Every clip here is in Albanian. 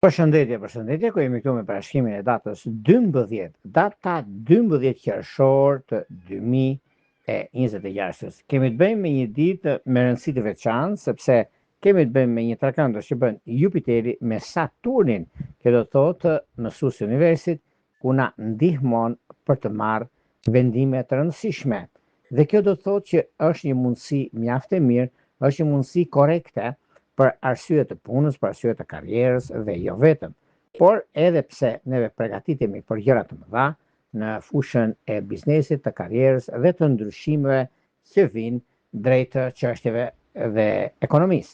Përshëndetje, ku jemi këtu me parashkimin e datës 12, data 12 qershor të 2026. Kemi të bëjmë me një ditë me rëndësi të veçantë, sepse kemi të bëjmë me një trakandër që bën Jupiteri me Saturnin, që do të thotë mësuesi i universit, ku na ndihmon për të marrë vendime të rëndësishme. Dhe kjo do të thotë që është një mundësi mjaft e mirë, është një mundësi korrekte për arsye të punës, për arsye të karrierës dhe jo vetëm. Por edhe pse neve përgatitemi për gjëra të mëdha në fushën e biznesit, të karrierës dhe të ndryshimeve që vijnë drejt çështjeve dhe ekonomisë.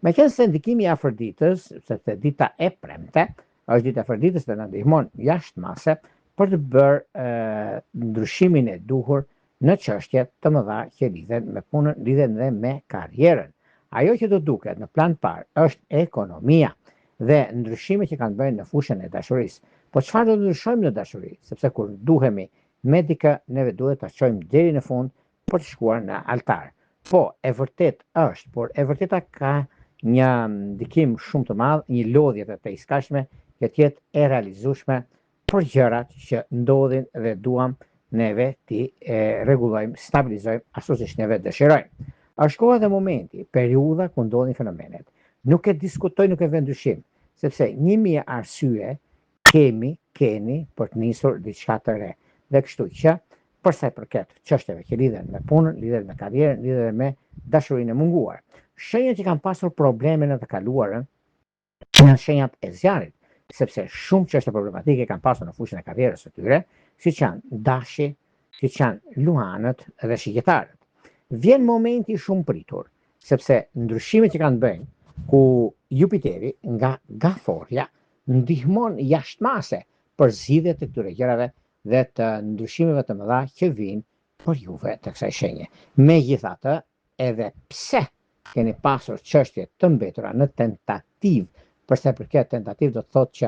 Meqense ndikimi i Afroditës, sepse dita e premte është dita e Afroditës dhe na ndihmon jashtëmase për të bërë ndryshimin e duhur në çështje të mëdha që lidhen me punën, lidhen dhe me karrierën. Ajo që do duket në plan parë është ekonomia dhe ndryshimet që kanë bënë në fushën e dashurisë. Po çfarë do të ndryshojmë në dashuri? Sepse kur duhemi me dikë, neve duhet ta çojmë deri në fund për të shkuar në altar. Po, e vërtet është, por e vërteta ka një ndikim shumë të madh, një lodhje të iskashme që të jetë e realizueshme për gjërat që ndodhin dhe duam neve ti rregullojmë, stabilizojmë ashtu siç neve dëshirojmë. Është koha dhe momenti, periudha ku ndodhin fenomenet. Nuk e diskutoj, nuk e vë ndryshim, sepse 1000 arsye keni për të nisur diçka të re. Dhe kështu që, për sa i përket çështjeve që lidhen me punën, lidhen me karrierën, lidhen me dashurinë e munguar. Shenjat që kanë pasur probleme në të kaluarën janë shenjat e zjarrit, sepse shumë çështje problematike kanë pasur në fushën e karrierës së tyre, siç janë dashi, siç janë luanët dhe shigjetarët. Vjen momenti shumë pritur, sepse ndryshimet që kanë bënë, ku Jupiteri nga gaforja ndihmon jashtëmase për zgjidhjet e këtyre gjërave dhe të ndryshimeve të mëdha që vijnë për juve të kësaj shenje. Megjithatë, edhe pse keni pasur çështje të mbetura në tentativë, për sa i përket tentativë do të thotë që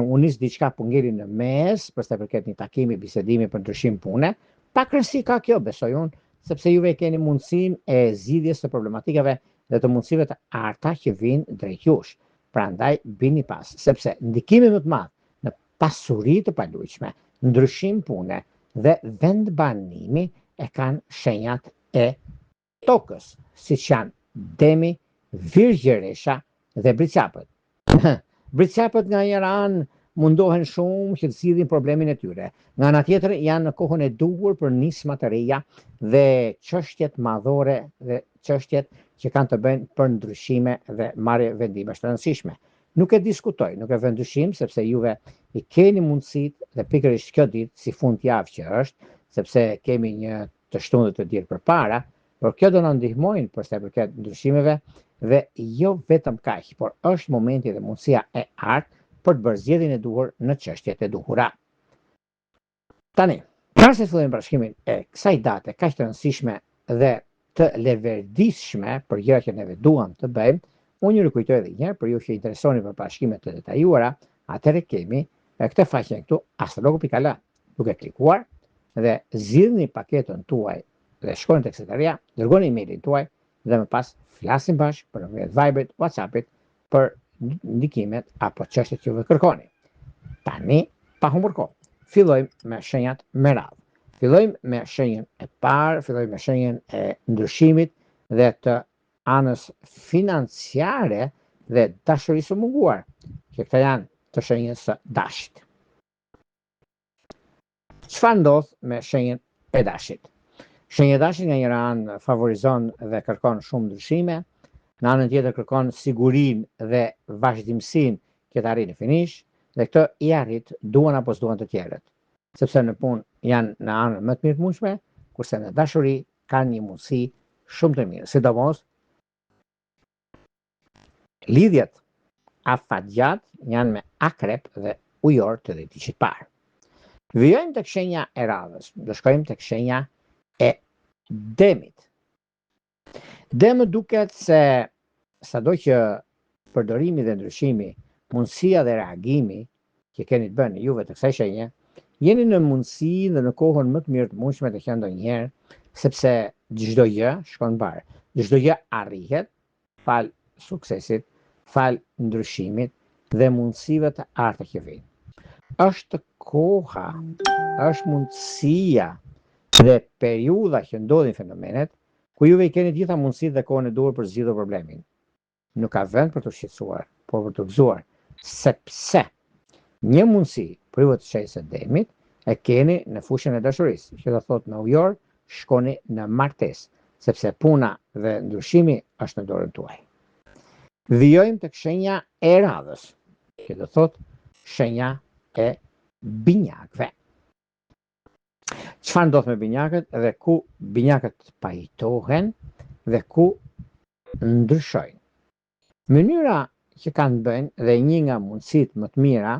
u nis diçka po ngeli në mes, për sa i përket një takimi, bisedimi për ndryshim pune, pak rëndësi ka kjo, besoj unë, sepse juve keni mundësinë e zgjidhjes së problematikave dhe të mundësive të arta që vijnë drejt jush. Prandaj bini pas, sepse ndikimi më të madh në pasuri të palujshme, ndryshim pune dhe vendbanimi e kanë shenjat e tokës, siç janë Demi, Virgjëresha dhe Bricapët. Bricapët nga njëra anë mundohen shumë që të zgjidhin problemin e tyre. Nga ana tjetër janë në kohën e duhur për nisma të reja dhe çështjet madhore dhe çështjet që kanë të bëjnë për ndryshime dhe marrje vendimesh të rëndësishme. Nuk e diskutoj, nuk e vë ndryshim, sepse juve i keni mundësitë dhe pikërisht kjo ditë si fundjavë që është, sepse kemi një të shtundë të dirë përpara, por kjo do na ndihmojnë për sa i përket ndryshimeve dhe jo vetëm kaq, por është momenti dhe mundësia e artë për të bërë zgjedhjen e duhur në çështjet e duhura. Tani, para se të fillojmë bashkimin e kësaj date kaq të rëndësishme dhe të leverdishme për gjërat që neve duam të bëjmë, unë ju rikujtoj edhe një herë për ju që interesoni për bashkime të detajuara, atëherë kemi këtë faqen këtu astrologu.al, duke klikuar dhe zgjidhni paketën tuaj dhe shkoni tek sekretaria, dërgoni emailin tuaj dhe më pas flasim bashkë për nëpërmjet Viberit, WhatsAppit për ndikimet apo çështjet që vë kërkoni. Tani, pa humbur kohë, fillojmë me shenjat me radhë. Fillojmë me shenjën e parë, fillojmë me shenjën e ndryshimit dhe të anës financiare dhe dashurisë së munguar, që këta janë të shenjës së dashit. Çfarë ndodh me shenjën e dashit? Shenja e dashit nga njëra anë favorizon dhe kërkon shumë ndryshime, në anën tjetër kërkon sigurinë dhe vazhdimsinë që të arrijë në finish, dhe këtë i arrit duan apo s'duan të tjerët. Sepse në punë janë në anën më të mirëmundshme, kurse në dashuri kanë një mundësi shumë të mirë. Sidomos lidhjet afatgjatë janë me akrep dhe ujor të dhëtiqit parë. Vijojmë tek shenja e radhës, do shkojmë tek shenja e demit. Demë duket se sado që përdorimi dhe ndryshimi, mundësia dhe reagimi që keni të bëni juve të kësaj shenje, jeni në mundësi dhe në kohën më të mirë të mundshme të qenë ndonjëherë, sepse çdo gjë shkon parë. Çdo gjë arrihet fal suksesit, fal ndryshimit, dhe mundësive të artë që vinë. Është koha, është mundësia dhe periudha që ndodhin fenomenet, ku juve I keni gjitha mundësitë dhe kohën e duhur për zgjidhur problemin. Nuk ka vend për të shqetësuar, por për të gëzuar, sepse një mundësi për juve të shejës së demit e keni në fushën e dashurisë, që do thotë në ujor, shkoni në martesë, sepse puna dhe ndryshimi është në dorën tuaj. Vijojmë tek shenja e radhës, që do thotë shenja e binjakëve. Çfarë ndodh me binjakët dhe ku binjakët pajtohen dhe ku ndryshojnë. Mënyra që kanë bëjnë dhe një nga mundësitë më të mira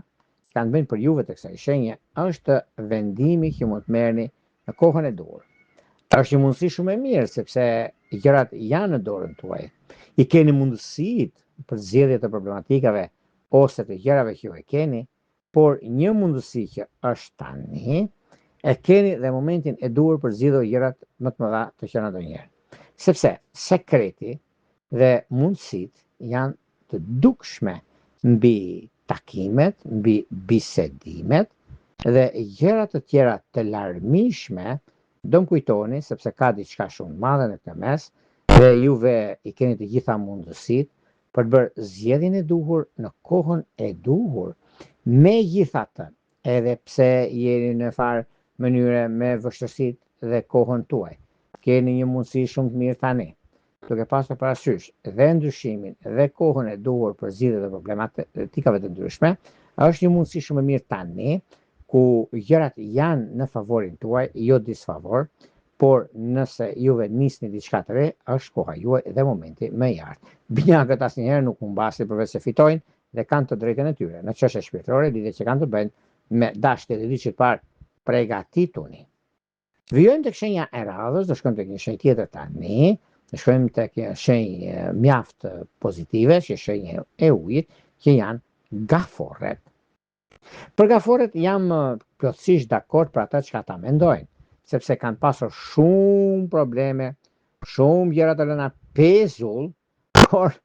kanë bëjnë për juve të kësaj shenje është vendimi që mund të merrni në kohën e duhur. Është një mundësi shumë e mirë sepse gjërat janë në dorën tuaj. I keni mundësitë për zgjedhje të problematikave ose të gjërave që ju e keni, por një mundësi që është tani e keni dhe momentin e duhur për zgjidhur gjërat më të mëdha të qenë ndonjëherë. Sepse sekreti dhe mundësitë janë të dukshme mbi takimet, mbi bisedimet dhe gjëra të tjera të larmishme, do më kujtoni sepse ka diçka shumë madhe në këtë mes dhe juve I keni të gjitha mundësitë për të bërë zgjedhjen e duhur në kohën e duhur. Megjithatë, edhe pse jeni në farë mënyre me vështirësitë dhe kohën tuaj, keni një mundësi shumë të mirë tani, duke pasur parasysh dhe ndryshimin dhe kohën e duhur për zgjidhje të problematikave të ndryshme, është një mundësi shumë e mirë tani, ku gjërat janë në favorin tuaj, jo disfavor, por nëse juve nisni diçka të re, është koha juaj dhe momenti më I artë. Binjakët asnjëherë nuk humbasin përveç se fitojnë dhe kanë të drejtën e tyre. Në çështje shpirtërore, lidhje që kanë të bëjnë me dashje dhe diçit parë, pregatituni. Vijojmë tek shenja e radhës, do shkojmë tek një shenjë tjetër tani, do shkojmë tek një shenjë mjaft pozitive, që është shenja e ujit, që janë gaforret. Për gaforret jam plotësisht dakord për ata që ta mendojnë, sepse kanë pasur shumë probleme, shumë gjëra të lëna pezull, por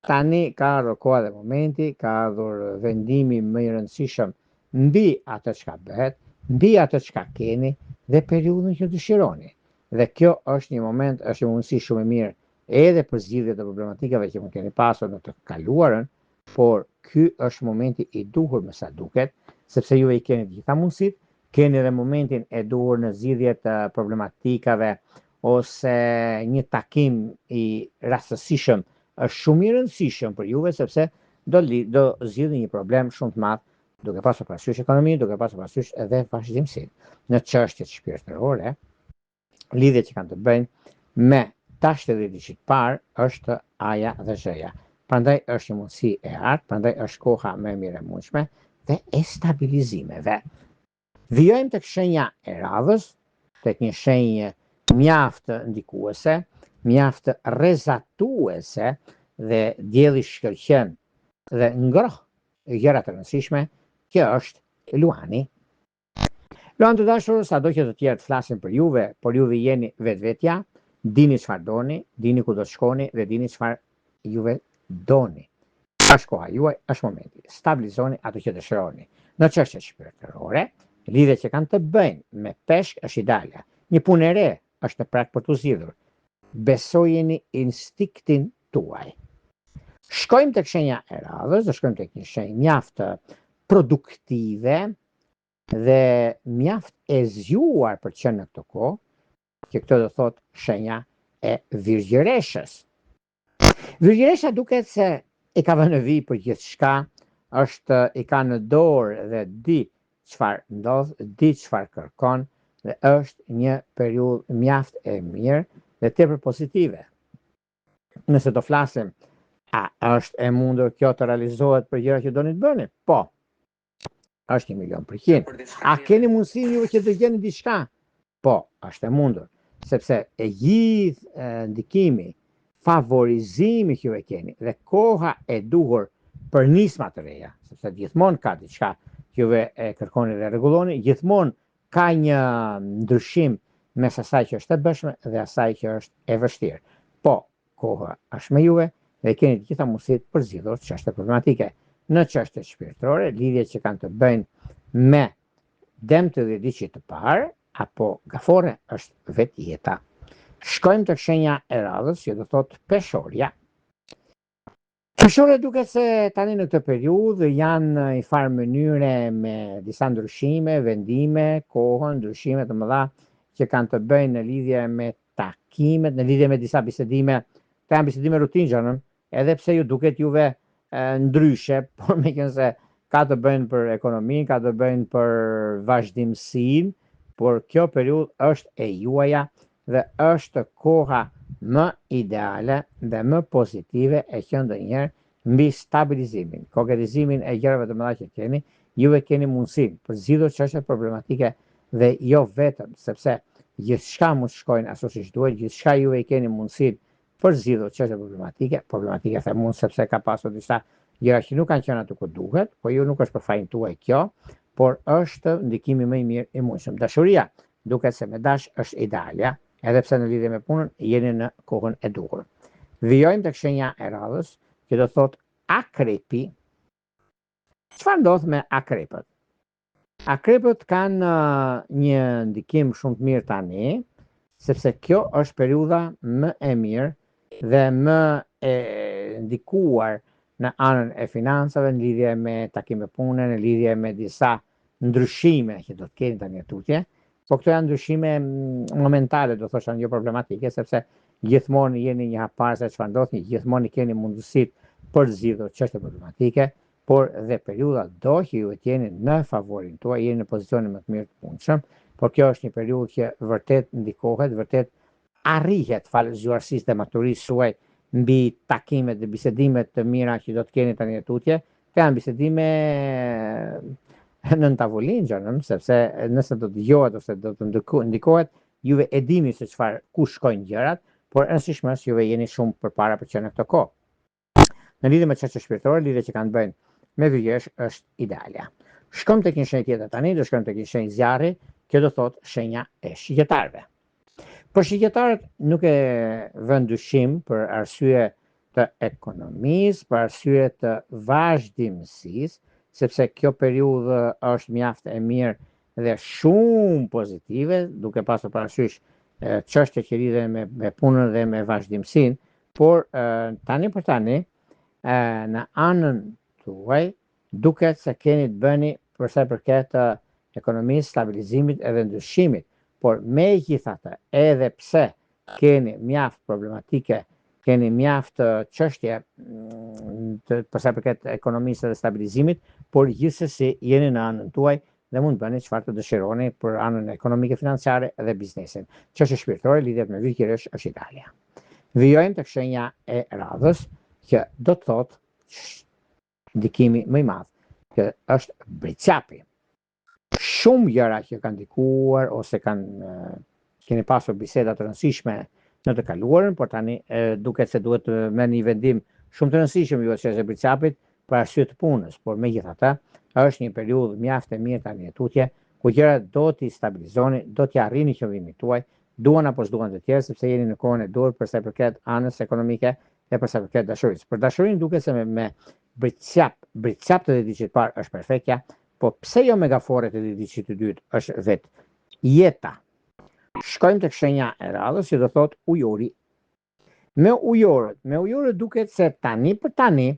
tani ka ardhur koha dhe momenti, ka ardhur vendimi më I rëndësishëm mbi atë çka bëhet, mbi atë çka keni dhe periudhën që dëshironi. Dhe kjo është një moment, është një mundësi shumë e mirë edhe për zgjidhje të problematikave që mund keni pasur në të kaluarën, por ky është momenti I duhur me sa duket, sepse juve I keni gjitha mundësitë, keni edhe momentin e duhur në zgjidhje të problematikave ose një takim I rastësishëm është shumë I rëndësishëm për juve sepse do zgjidhni një problem shumë të madh, duke pasur parasysh ekonominë, duke pasur parasysh edhe vazhdimsinë. Në çështjet shpirtërore, lidhjet që kanë të bëjnë me dashjet dhe diçit parë është aja dhe zhëja. Prandaj është një mundësi e artë, prandaj është koha më e mirë e mundshme dhe e stabilizimeve. Vijojmë tek shenja e radhës, tek një shenjë mjaft ndikuese, mjaft rrezatuese dhe dielli shkëlqen dhe ngroh gjëra të rëndësishme, që është luani. Luan të dashur, sado që të tjerë të flasin për juve, por juve jeni vetvetja, dini çfarë doni, dini ku do të shkoni dhe dini çfarë juve doni. Është koha juaj, është momenti. Stabilizoni ato që dëshironi. Në çështjet shpirtërore, lidhjet që kanë të bëjnë me peshk është ideale. Një punë e re është në prag për të zgjidhur. Besojeni instiktin tuaj. Shkojmë tek shenja e radhës, do shkojmë tek një shenjë mjaft produktive dhe mjaft e zgjuar për të qenë në këtë kohë, që këtë do thotë shenja e virgjëreshës. Virgjëresha duket se I ka vënë vi për gjithçka, është I ka në dorë dhe di çfarë ndodh, di çfarë kërkon dhe është një periudhë mjaft e mirë dhe tepër pozitive. Nëse do flasim, a është e mundur kjo të realizohet për gjëra që doni të bëni? Po. Është 1.000.000%. A keni mundësinë juve që të gjeni diçka? Po, është e mundur, sepse e gjithë ndikimi, favorizimi që ju e keni dhe koha e duhur për nisma të reja, sepse gjithmonë ka diçka që juve e kërkoni dhe rregulloni, gjithmonë ka një ndryshim mes asaj që është e bëshme dhe asaj që është e vështirë. Po, koha është me juve dhe keni të gjitha mundësitë për zgjidhur çështje problematike. në çështje shpirtërore, lidhje që kanë të bëjnë me dëm të dhjetëçit të parë apo gafore është vetë jeta. Shkojmë tek shenja e radhës, që do thotë peshorja. Peshorja duket se tani në këtë periudhë janë në një farë mënyre me disa ndryshime, vendime, kohën, ndryshime të mëdha që kanë të bëjnë në lidhje me takimet, në lidhje me disa bisedime, të janë bisedime rutinshme, edhe pse ju duket juve ndryshe, por meqense ka të bëjnë për ekonominë, ka të bëjnë për vazhdimsinë, por kjo periudhë është e juaja dhe është koha më ideale dhe më pozitive e që ndonjëherë mbi stabilizimin, konkretizimin e gjërave të mëdha që keni, juve keni mundësinë për zgjidhur çështje problematike dhe jo vetëm, sepse gjithçka mund të shkojnë ashtu siç duhet, gjithçka juve i keni mundësinë për zgjidhur çështje problematike them unë sepse ka pasur disa gjëra që nuk kanë qenë aty ku duhet, po ju nuk është për fajin tuaj kjo, por është ndikimi më i mirë i mundshëm. Dashuria duket se me dash është ideale, edhe pse në lidhje me punën jeni në kohën e duhur. Vijojmë tek shenja e radhës, që do thotë akrepi. Çfarë ndodh me akrepët? Akrepët kanë një ndikim shumë të mirë tani, sepse kjo është periudha më e mirë dhe më e ndikuar në anën e financave, në lidhje me takime pune, në lidhje me disa ndryshime që do të keni tani tutje. Po këto janë ndryshime momentale, do thosha, jo problematike, sepse gjithmonë jeni një hap parë se çfarë ndodh, gjithmonë keni mundësitë për zgjidhur çështje problematike, por dhe periudha do që ju të jeni në favorin tuaj, jeni në pozicionin më të mirë të mundshëm, por kjo është një periudhë që vërtet ndikohet, vërtet arrihet falë zgjuarsisë dhe maturisë suaj mbi takimet dhe bisedimet të mira që do të keni tani tutje, që janë bisedime në tavolinë, sepse nëse do të dëgjohet ose do të ndikohet, juve e dini se çfarë ku shkojnë gjërat, por rëndësishmërisht juve jeni shumë përpara për që në këtë kohë. Në lidhje me çështje shpirtërore, lidhje që kanë bëjnë me vijësh është ideale. Shkojmë tek një shenjë tjetër tani, do shkojmë tek një shenjë zjarri, kjo do thotë shenja e shigjetarëve. Për shigjetarët nuk e vën dyshim për arsye të ekonomisë, për arsye të vazhdimësisë, sepse kjo periudhë është mjaft e mirë dhe shumë pozitive, duke pasur parasysh çështje që lidhen me punën dhe me vazhdimsinë, por tani për tani në anën tuaj duket se keni të bëni për sa i përket ekonomisë, stabilizimit edhe ndryshimit, por megjithatë, edhe pse keni mjaft problematike, keni mjaft çështje për sa i përket ekonomisë dhe stabilizimit, por gjithsesi jeni në anën tuaj dhe mund të bëni çfarë të dëshironi për anën ekonomike, financiare dhe biznesin. Çështje shpirtërore lidhet me vikërisht është ideale. Vijojmë tek shenja e radhës, që do të thotë ndikimi më i madh, që është bricjapi. Shumë gjëra që kanë ndikuar ose keni pasur biseda të rëndësishme në të kaluarën, por tani duket se duhet të merrni një vendim shumë të rëndësishëm ju çështja e bricjapit për arsye të punës, por megjithatë është një periudhë mjaft e mirë tani e tutje, ku gjërat do t'i stabilizoni, do t'i arrini qëllimin tuaj, duan apo s'duan të tjerë, sepse jeni në kohën e dur për sa i përket anës ekonomike dhe për sa i përket dashurisë. Për dashurinë duket se me bricjap të dhjetëçit parë është perfektja, po pse jo megaforet e dhjetëçit të dytë është vetë jeta. Shkojmë tek shenja e radhës, që do thotë ujori. Me ujorët duket se tani për tani,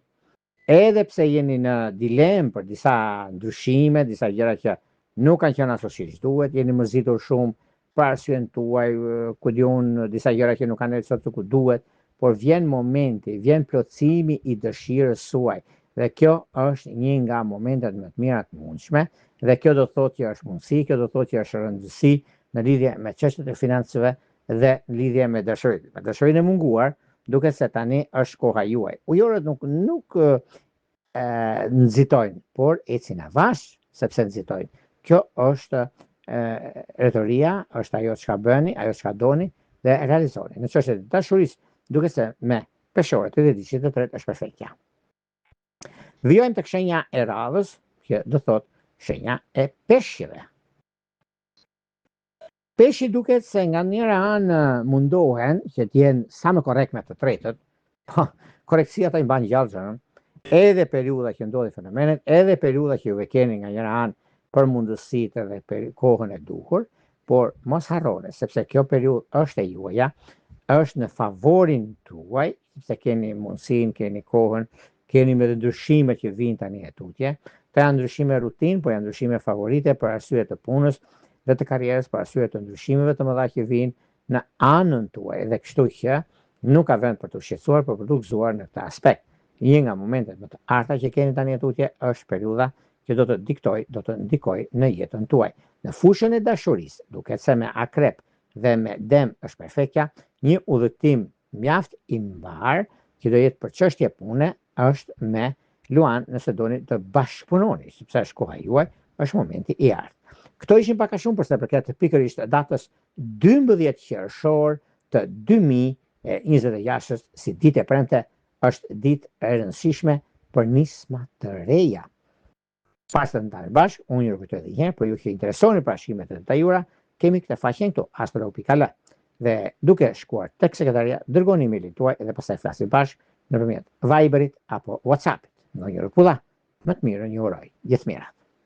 edhe pse jeni në dilemë për disa ndryshime, disa gjëra që nuk kanë qenë ashtu siç duhet, jeni mërzitur shumë për arsyen tuaj, ku diun disa gjëra që nuk kanë ecur sot ku duhet, por vjen momenti, vjen plotësimi i dëshirës suaj. Dhe kjo është një nga momentet më të mira të mundshme, dhe kjo do thotë që është mundësi, kjo do thotë që është rëndësi në lidhje me çështjet e financave dhe në lidhje me dashurinë. Me dashurinë e munguar, duket se tani është koha juaj. Ujorët nuk nxitojnë, por ecin avash sepse nxitojnë. Kjo është retoria, është ajo çka bëni, ajo çka doni dhe realizoni. Në çështjet e dashurisë, duket se me peshorët e dhjetëçit të tretë është perfektja. Vijojmë tek shenja e radhës, që do thotë shenja e peshqive. Peshqi duket se nga njëra anë mundohen që të jenë sa më korrekt me të tretët, po korrektësia ata i mban gjallë, edhe periudha që ndodhi fenomenet, edhe periudha që juve keni nga njëra anë për mundësitë dhe për kohën e duhur, por mos harroni, sepse kjo periudhë është e juaja, është në favorin tuaj, sepse keni mundësinë, keni kohën, keni me ndryshimet që vijnë tani e tutje. Këto janë ndryshime rutinë, po janë ndryshime favorite për arsye të punës dhe të karrierës, për arsye të ndryshimeve të mëdha që vijnë në anën tuaj, dhe kështu që nuk ka vend për të shqetësuar, por për të gëzuar në këtë aspekt. Një nga momentet më të arta që keni tani e tutje është periudha që do të ndikoj në jetën tuaj. Në fushën e dashurisë, duket se me akrep dhe me dem është perfektja, një udhëtim mjaft i mbar që do jetë për çështje pune është me luan nëse doni të bashkëpunoni, sepse është koha juaj, është momenti i artë. Këto ishin pak a shumë përsa përket pikërisht datës 12 qershor të 2026 si ditë e premte, është ditë e rëndësishme për nisma të reja. Pas të ndalë bashkë, unë ju rëpëtoj dhe njërë, për ju që interesoni për ashkimet e detajura, kemi këtë faqen këtu, astrolog.al. Dhe duke shkuar tek sekretaria, dërgoni emailin tuaj dhe pastaj flasim bashkë nëpërmjet Viberit apo WhatsAppit. Në një rëpulla, më të mirë një uroj. Gjithë mira.